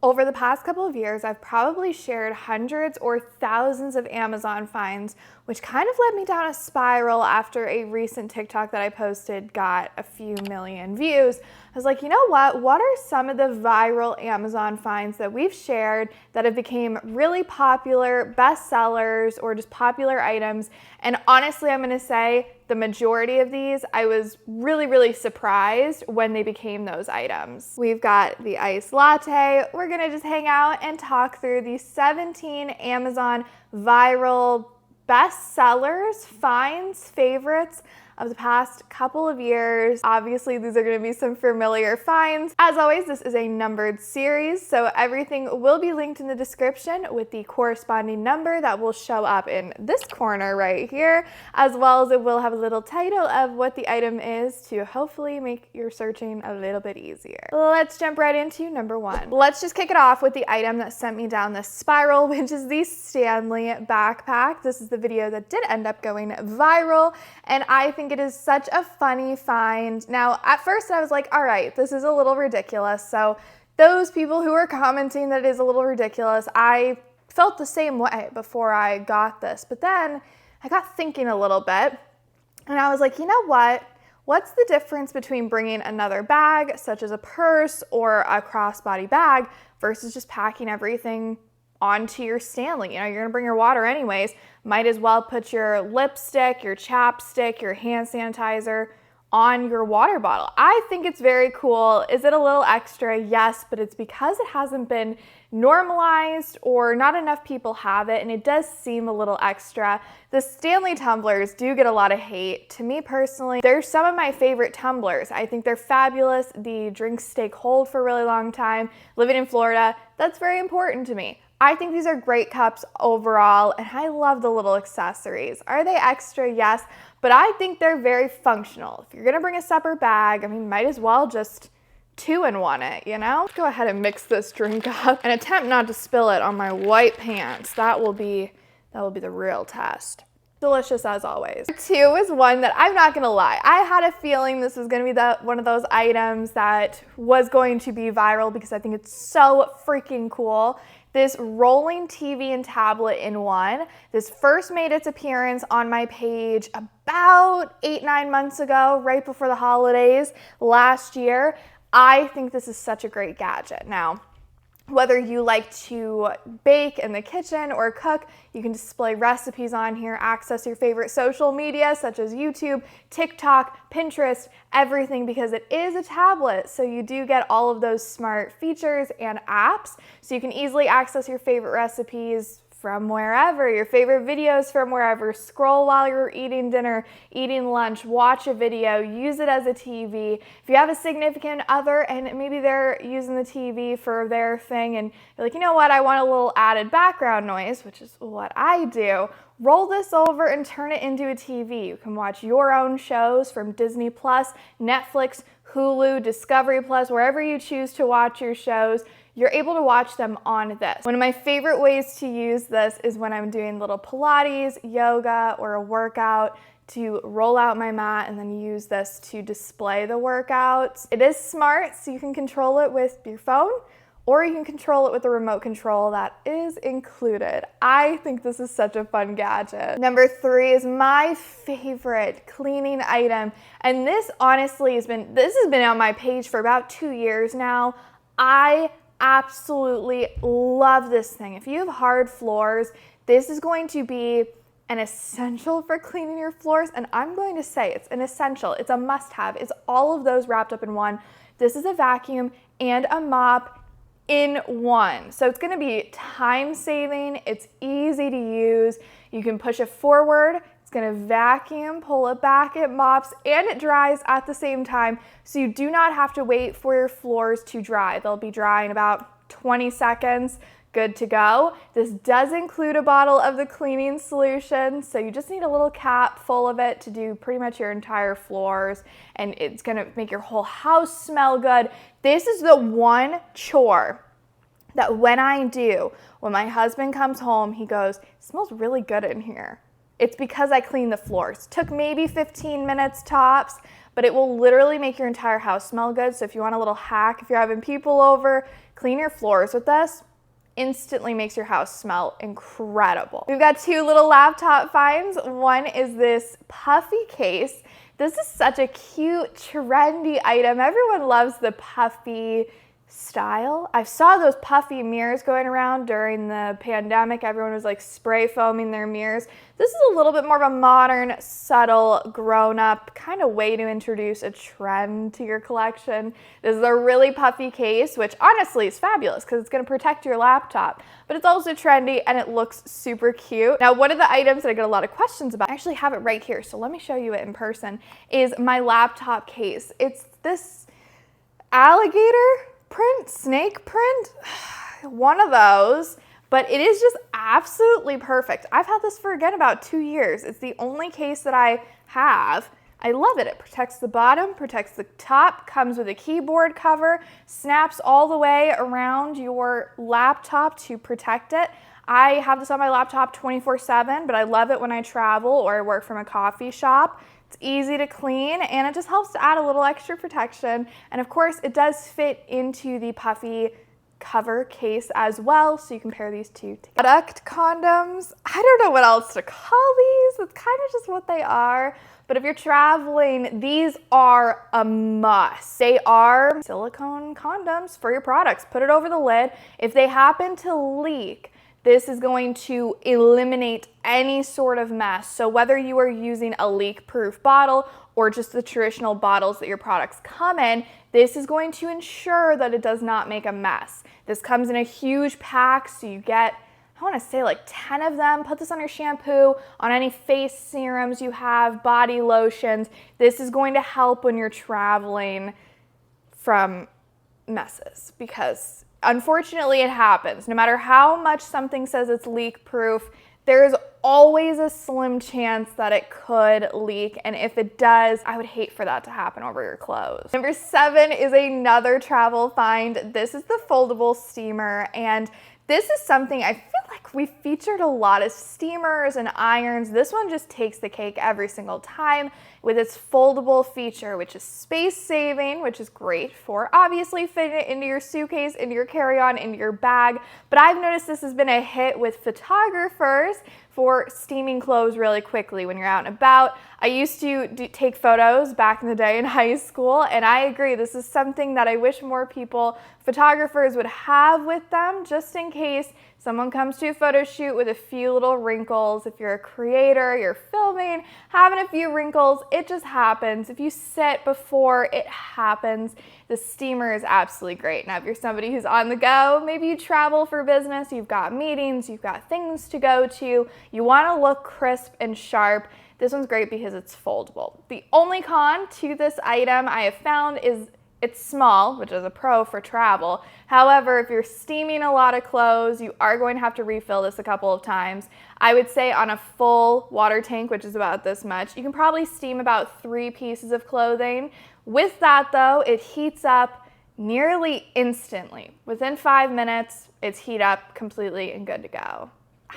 Over the past couple of years, I've probably shared hundreds or thousands of Amazon finds, which kind of led me down a spiral after a recent TikTok that I posted got a few million views. I was like, you know what? What are some of the viral Amazon finds that we've shared that have become really popular, bestsellers, or just popular items? And honestly, I'm gonna say the majority of these, I was really surprised when they became those items. We've got the iced latte. We're gonna just hang out and talk through the 17 Amazon viral bestsellers, finds, favorites of the past couple of years. Obviously, these are gonna be some familiar finds. As always, this is a numbered series, so everything will be linked in the description with the corresponding number that will show up in this corner right here, as well as it will have a little title of what the item is to hopefully make your searching a little bit easier. Let's jump right into number one. Let's just kick it off with the item that sent me down this spiral, which is the Stanley backpack. This is the video that did end up going viral, and I think it is such a funny find. Now, at first I was like, all right, this is a little ridiculous. So those people who are commenting that it is a little ridiculous, I felt the same way before I got this. But then I got thinking a little bit and I was like, you know what? What's the difference between bringing another bag, such as a purse or a crossbody bag, versus just packing everything onto your Stanley? You know, you're gonna bring your water anyways. Might as well put your lipstick, your chapstick, your hand sanitizer on your water bottle. I think it's very cool. Is it a little extra? Yes, but it's because it hasn't been normalized or not enough people have it, and it does seem a little extra. The Stanley tumblers do get a lot of hate. To me personally, they're some of my favorite tumblers. I think they're fabulous. The drinks stay cold for a really long time. Living in Florida, that's very important to me. I think these are great cups overall, and I love the little accessories. Are they extra? Yes, but I think they're very functional. If you're gonna bring a separate bag, I mean, might as well just 2-in-1 it, you know? Go ahead and mix this drink up and attempt not to spill it on my white pants. That will be the real test. Delicious as always. Two is one that I'm not gonna lie, I had a feeling this was gonna be one of those items that was going to be viral because I think it's so freaking cool. This rolling TV and tablet in one. This first made its appearance on my page about 8-9 months ago, right before the holidays last year. I think this is such a great gadget. Now, whether you like to bake in the kitchen or cook, you can display recipes on here, access your favorite social media such as YouTube, TikTok, Pinterest, everything, because it is a tablet. So you do get all of those smart features and apps. So you can easily access your favorite recipes from wherever, your favorite videos from wherever, scroll while you're eating dinner, eating lunch, watch a video, use it as a TV. If you have a significant other and maybe they're using the TV for their thing and you're like, you know what, I want a little added background noise, which is what I do, roll this over and turn it into a TV. You can watch your own shows from Disney+, Netflix, Hulu, Discovery+, wherever you choose to watch your shows. You're able to watch them on this. One of my favorite ways to use this is when I'm doing little Pilates, yoga, or a workout, to roll out my mat and then use this to display the workouts. It is smart, so you can control it with your phone, or you can control it with the remote control that is included. I think this is such a fun gadget. Number 3 is my favorite cleaning item, and this honestly has been on my page for about 2 years now. I absolutely love this thing. If you have hard floors, this is going to be an essential for cleaning your floors, and I'm going to say it's an essential. It's a must-have. It's all of those wrapped up in one. This is a vacuum and a mop in one. So it's gonna be time-saving. It's easy to use. You can push it forward. It's gonna vacuum, pull it back, it mops, and it dries at the same time. So you do not have to wait for your floors to dry. They'll be dry in about 20 seconds, good to go. This does include a bottle of the cleaning solution, so you just need a little cap full of it to do pretty much your entire floors, and it's gonna make your whole house smell good. This is the one chore that when my husband comes home, he goes, "It smells really good in here." It's because I clean the floors. Took maybe 15 minutes tops, but it will literally make your entire house smell good. So if you want a little hack, if you're having people over, clean your floors with this. Instantly makes your house smell incredible. We've got two little laptop finds. One is this puffy case. This is such a cute, trendy item. Everyone loves the puffy style. I saw those puffy mirrors going around during the pandemic. Everyone was like spray foaming their mirrors. This is a little bit more of a modern, subtle, grown-up kind of way to introduce a trend to your collection. This is a really puffy case, which honestly is fabulous because it's going to protect your laptop, but it's also trendy and it looks super cute. Now, one of the items that I get a lot of questions about, I actually have it right here, so let me show you it in person, is my laptop case. It's this alligator print, snake print, one of those, but it is just absolutely perfect. I've had this for, again, about 2 years. It's the only case that I have. I love it. It protects the bottom, protects the top, comes with a keyboard cover, snaps all the way around your laptop to protect it. I have this on my laptop 24/7, but I love it when I travel or I work from a coffee shop. It's easy to clean and it just helps to add a little extra protection. And of course, it does fit into the puffy cover case as well, so you can pair these two together. Product condoms, I don't know what else to call these. It's kind of just what they are. But if you're traveling, these are a must. They are silicone condoms for your products. Put it over the lid. If they happen to leak, this is going to eliminate any sort of mess. So whether you are using a leak-proof bottle or just the traditional bottles that your products come in, this is going to ensure that it does not make a mess. This comes in a huge pack, so you get, I want to say like 10 of them. Put this on your shampoo, on any face serums you have, body lotions. This is going to help when you're traveling from messes, because unfortunately it happens. No matter how much something says it's leak proof, there's always a slim chance that it could leak, and if it does, I would hate for that to happen over your clothes. Number 7 is another travel find. This is the foldable steamer, and this is something I feel like we featured a lot of steamers and irons. This one just takes the cake every single time with its foldable feature, which is space saving, which is great for obviously fitting it into your suitcase, into your carry-on, into your bag. But I've noticed this has been a hit with photographers for steaming clothes really quickly when you're out and about. I used to take photos back in the day in high school, and I agree, this is something that I wish more photographers would have with them, just in case someone comes to a photo shoot with a few little wrinkles. If you're a creator, you're filming, having a few wrinkles, it just happens. If you sit before, it happens. The steamer is absolutely great. Now, if you're somebody who's on the go, maybe you travel for business, you've got meetings, you've got things to go to, you want to look crisp and sharp, this one's great because it's foldable. The only con to this item I have found is it's small, which is a pro for travel. However, if you're steaming a lot of clothes, you are going to have to refill this a couple of times. I would say on a full water tank, which is about this much, you can probably steam about 3 pieces of clothing. With that though, it heats up nearly instantly. Within 5 minutes, it's heat up completely and good to go.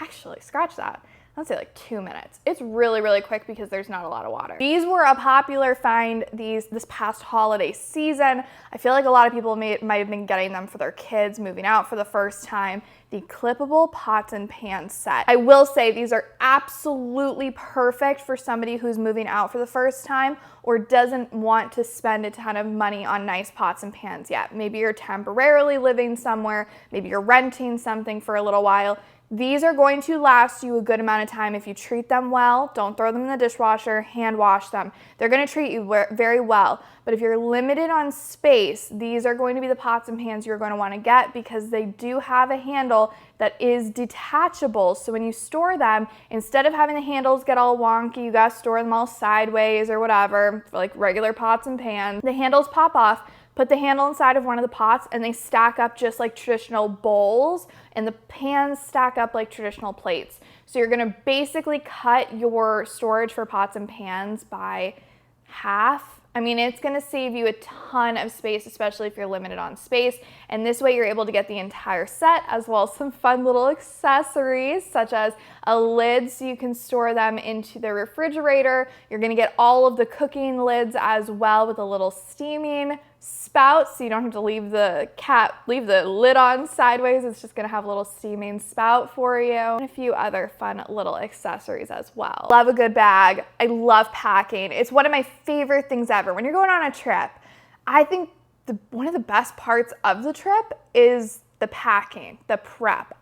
Actually, scratch that. I'd say like 2 minutes. It's really, really quick because there's not a lot of water. These were a popular find this past holiday season. I feel like a lot of people might have been getting them for their kids moving out for the first time. The clippable pots and pans set. I will say these are absolutely perfect for somebody who's moving out for the first time or doesn't want to spend a ton of money on nice pots and pans yet. Maybe you're temporarily living somewhere, maybe you're renting something for a little while. These are going to last you a good amount of time if you treat them well. Don't throw them in the dishwasher, hand wash them. They're going to treat you very well. But if you're limited on space, these are going to be the pots and pans you're going to want to get because they do have a handle that is detachable. So when you store them, instead of having the handles get all wonky, you got to store them all sideways or whatever, like regular pots and pans, the handles pop off. Put the handle inside of one of the pots and they stack up just like traditional bowls, and the pans stack up like traditional plates. So you're gonna basically cut your storage for pots and pans by half. I mean, it's gonna save you a ton of space, especially if you're limited on space. And this way you're able to get the entire set as well as some fun little accessories such as a lid so you can store them into the refrigerator. You're gonna get all of the cooking lids as well with a little steaming spout, so you don't have to leave the lid on sideways. It's just gonna have a little steaming spout for you, and a few other fun little accessories as well. Love a good bag. I love packing. It's one of my favorite things ever. When you're going on a trip, I think one of the best parts of the trip is the packing, the prep.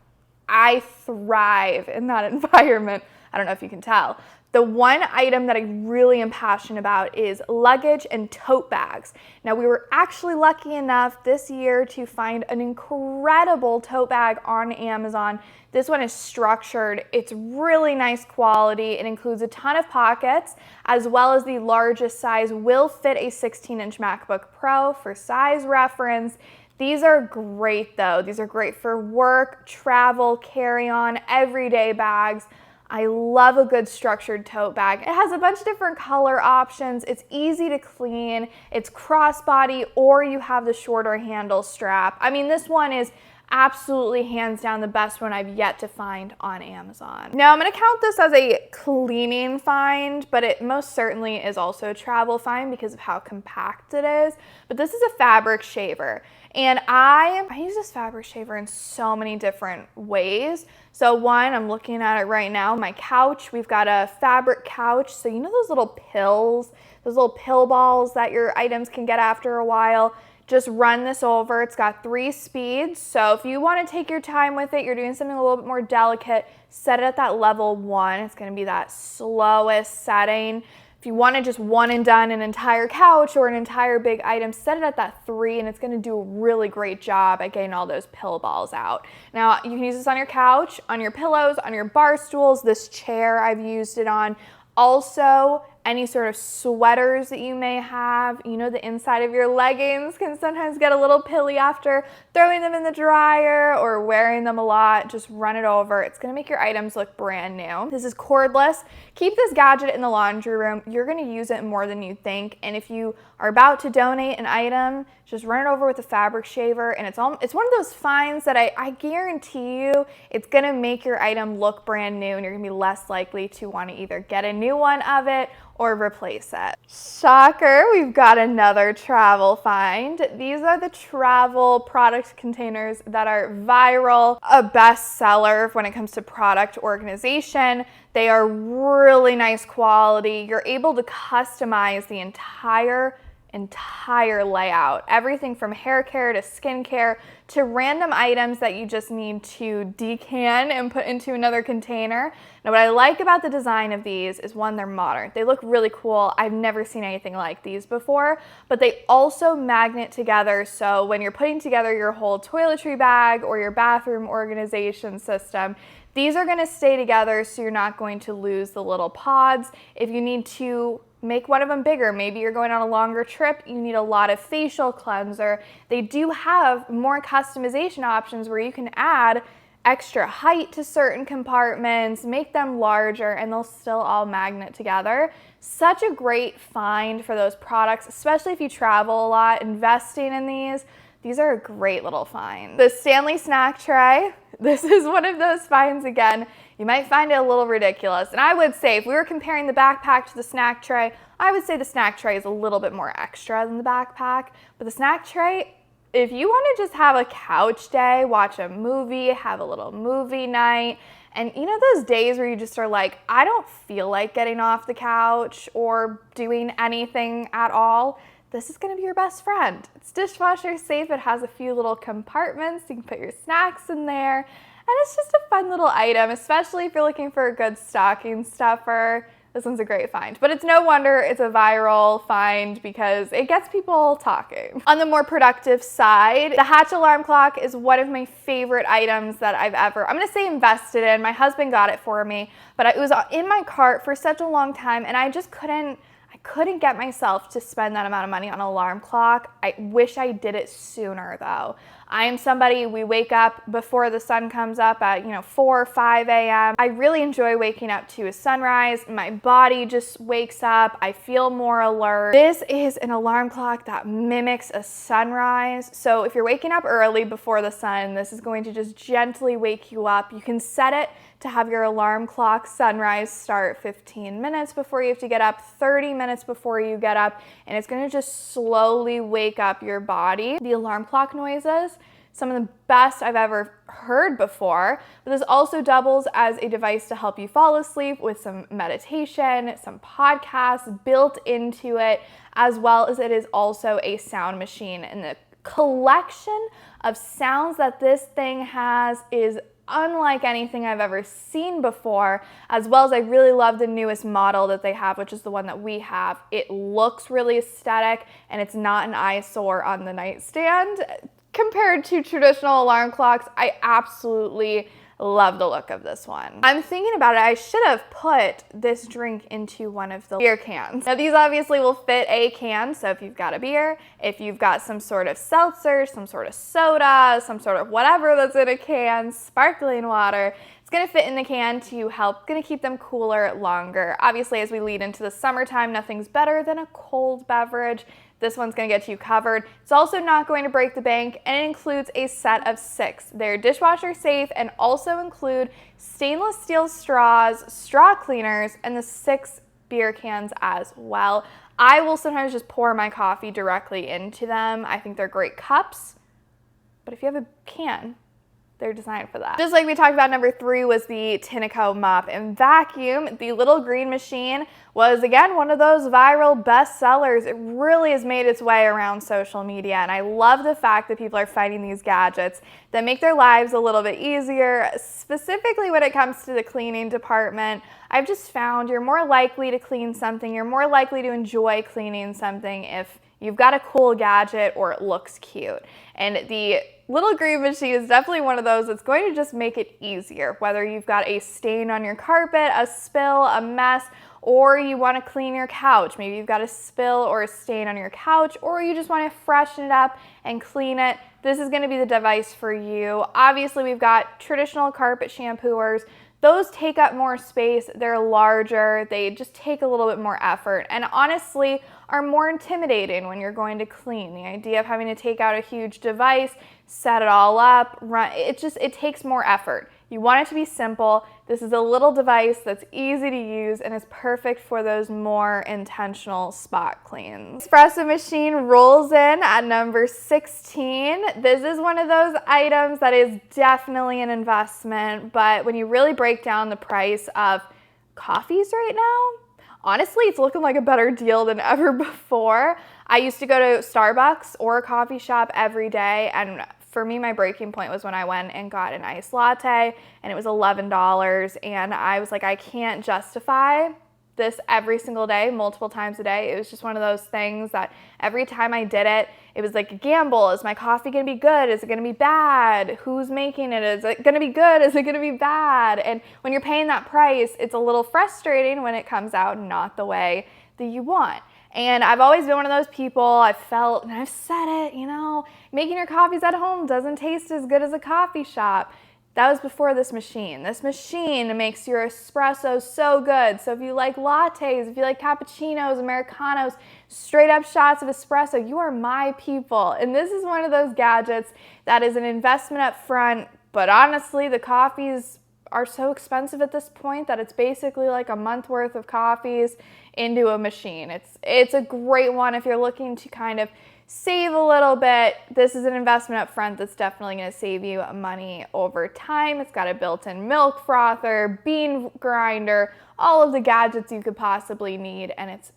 I thrive in that environment. I don't know if you can tell. The one item that I really am passionate about is luggage and tote bags. Now, we were actually lucky enough this year to find an incredible tote bag on Amazon. This one is structured. It's really nice quality. It includes a ton of pockets, as well as the largest size will fit a 16-inch MacBook Pro for size reference. These are great though. These are great for work, travel, carry-on, everyday bags. I love a good structured tote bag. It has a bunch of different color options. It's easy to clean. It's crossbody, or you have the shorter handle strap. I mean, this one is absolutely hands down the best one I've yet to find on Amazon. Now, I'm gonna count this as a cleaning find, but it most certainly is also a travel find because of how compact it is. But this is a fabric shaver. And I use this fabric shaver in so many different ways. So one, I'm looking at it right now, my couch. We've got a fabric couch. So you know those little pills, those little pill balls that your items can get after a while? Just run this over. It's got 3 speeds. So if you want to take your time with it, you're doing something a little bit more delicate, set it at that level 1. It's going to be that slowest setting. If you want to just one and done an entire couch or an entire big item, set it at that 3, and it's going to do a really great job at getting all those pill balls out. Now, you can use this on your couch, on your pillows, on your bar stools. This chair I've used it on. Also, any sort of sweaters that you may have. You know, the inside of your leggings can sometimes get a little pilly after throwing them in the dryer or wearing them a lot. Just run it over. It's gonna make your items look brand new. This is cordless. Keep this gadget in the laundry room. You're gonna use it more than you think. And if you are about to donate an item, just run it over with a fabric shaver, and it's one of those finds that I guarantee you it's gonna make your item look brand new, and you're gonna be less likely to wanna either get a new one of it or replace it. Shocker, we've got another travel find. These are the travel product containers that are viral, a bestseller when it comes to product organization. They are really nice quality. You're able to customize the entire layout, everything from hair care to skincare to random items that you just need to decan and put into another container. Now, what I like about the design of these is, one, they're modern. They look really cool. I've never seen anything like these before, but they also magnet together, so when you're putting together your whole toiletry bag or your bathroom organization system, these are gonna stay together so you're not going to lose the little pods. If you need to make one of them bigger, maybe you're going on a longer trip, you need a lot of facial cleanser, they do have more customization options where you can add extra height to certain compartments, make them larger, and they'll still all magnet together. Such a great find for those products, especially if you travel a lot. Investing in these are a great little find. The Stanley snack tray, this is one of those finds again. You might find it a little ridiculous, and I would say if we were comparing the backpack to the snack tray, I would say the snack tray is a little bit more extra than the backpack, but the snack tray, if you want to just have a couch day, watch a movie, have a little movie night, and you know those days where you just are like, I don't feel like getting off the couch or doing anything at all, this is gonna be your best friend. It's dishwasher safe, it has a few little compartments, you can put your snacks in there, and it's just a fun little item, especially if you're looking for a good stocking stuffer. This one's a great find, but it's no wonder it's a viral find because it gets people talking. On the more productive side, the Hatch alarm clock is one of my favorite items that I've ever, I'm gonna say invested in. My husband got it for me, but it was in my cart for such a long time, and I just couldn't get myself to spend that amount of money on an alarm clock. I wish I did it sooner though. I am somebody, we wake up before the sun comes up at 4 or 5 a.m. I really enjoy waking up to a sunrise. My body just wakes up. I feel more alert. This is an alarm clock that mimics a sunrise. So if you're waking up early before the sun, this is going to just gently wake you up. You can set it to have your alarm clock sunrise start 15 minutes before you have to get up, 30 minutes before you get up, and it's gonna just slowly wake up your body. The alarm clock noises, some of the best I've ever heard before, but this also doubles as a device to help you fall asleep with some meditation, some podcasts built into it, as well as it is also a sound machine. And the collection of sounds that this thing has is unlike anything I've ever seen before, as well as I really love the newest model that they have, which is the one that we have. It looks really aesthetic and it's not an eyesore on the nightstand. Compared to traditional alarm clocks, I absolutely love the look of this one. I'm thinking about it, I should have put this drink into one of the beer cans. Now these obviously will fit a can, so if you've got a beer, if you've got some sort of seltzer, some sort of soda, some sort of whatever that's in a can, sparkling water, it's gonna fit in the can to help, gonna keep them cooler longer. Obviously, as we lead into the summertime, nothing's better than a cold beverage. This one's gonna get you covered. It's also not going to break the bank, and it includes a set of 6. They're dishwasher safe and also include stainless steel straws, straw cleaners, and the 6 beer cans as well. I will sometimes just pour my coffee directly into them. I think they're great cups, but if you have a can, they're designed for that. Just like we talked about, number 3 was the Tineco mop and vacuum. The little green machine was, again, one of those viral bestsellers. It really has made its way around social media, and I love the fact that people are finding these gadgets that make their lives a little bit easier, specifically when it comes to the cleaning department. I've just found you're more likely to clean something, you're more likely to enjoy cleaning something if you've got a cool gadget or it looks cute. And the little green machine is definitely one of those that's going to just make it easier, whether you've got a stain on your carpet, a spill, a mess, or you want to clean your couch. Maybe you've got a spill or a stain on your couch, or you just want to freshen it up and clean it. This is going to be the device for you. Obviously, we've got traditional carpet shampooers. Those take up more space, they're larger, they just take a little bit more effort, and honestly are more intimidating when you're going to clean. The idea of having to take out a huge device, set it all up, it takes more effort. You want it to be simple. This is a little device that's easy to use and is perfect for those more intentional spot cleans. Espresso machine rolls in at number 16. This is one of those items that is definitely an investment, but when you really break down the price of coffees right now, honestly, it's looking like a better deal than ever before. I used to go to Starbucks or a coffee shop every day, and for me, my breaking point was when I went and got an iced latte and it was $11, and I was like, I can't justify this every single day, multiple times a day. It was just one of those things that every time I did it, it was like a gamble. Is my coffee gonna be good? Is it gonna be bad? Who's making it? Is it gonna be good? Is it gonna be bad? And when you're paying that price, it's a little frustrating when it comes out not the way that you want. And I've always been one of those people, I've felt, and I've said it, making your coffees at home doesn't taste as good as a coffee shop. That was before this machine. This machine makes your espresso so good. So if you like lattes, if you like cappuccinos, Americanos, straight up shots of espresso, you are my people. And this is one of those gadgets that is an investment up front, but honestly, the coffees are so expensive at this point that it's basically like a month worth of coffees into a machine. It's a great one if you're looking to kind of save a little bit. This is an investment up front that's definitely going to save you money over time. It's got a built-in milk frother, bean grinder, all of the gadgets you could possibly need, and it's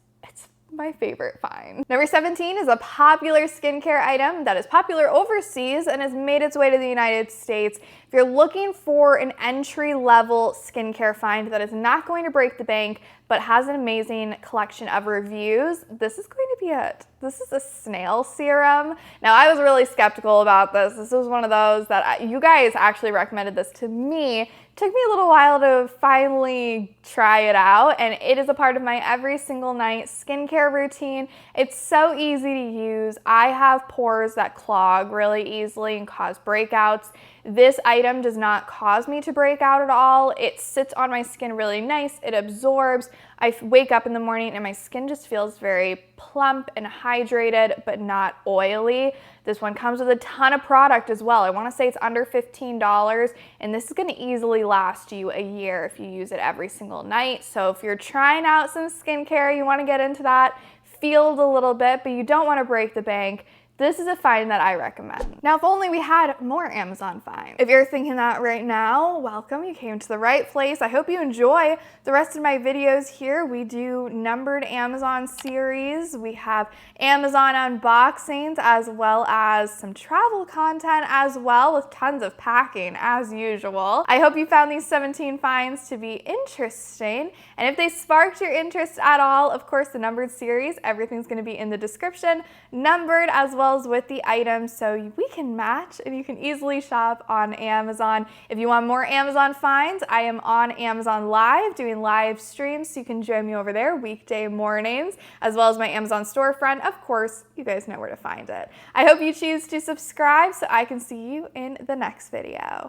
my favorite find. Number 17 is a popular skincare item that is popular overseas and has made its way to the United States. If you're looking for an entry-level skincare find that is not going to break the bank, but has an amazing collection of reviews. This is going to be it. This is a snail serum. Now, I was really skeptical about this. This was one of those that you guys actually recommended this to me. It took me a little while to finally try it out, and it is a part of my every single night skincare routine. It's so easy to use. I have pores that clog really easily and cause breakouts. This item does not cause me to break out at all. It sits on my skin really nice. It absorbs. I wake up in the morning and my skin just feels very plump and hydrated, but not oily. This one comes with a ton of product as well. I want to say it's under $15, and this is going to easily last you a year if you use it every single night. So if you're trying out some skincare, you want to get into that field a little bit, but you don't want to break the bank, this is a find that I recommend. Now, if only we had more Amazon finds. If you're thinking that right now, welcome, you came to the right place. I hope you enjoy the rest of my videos here. We do numbered Amazon series. We have Amazon unboxings as well as some travel content as well, with tons of packing as usual. I hope you found these 17 finds to be interesting. And if they sparked your interest at all, of course, the numbered series, everything's gonna be in the description, numbered as well as with the items, so we can match and you can easily shop on Amazon. If you want more Amazon finds, I am on Amazon Live doing live streams, so you can join me over there weekday mornings, as well as my Amazon storefront. Of course, you guys know where to find it. I hope you choose to subscribe so I can see you in the next video.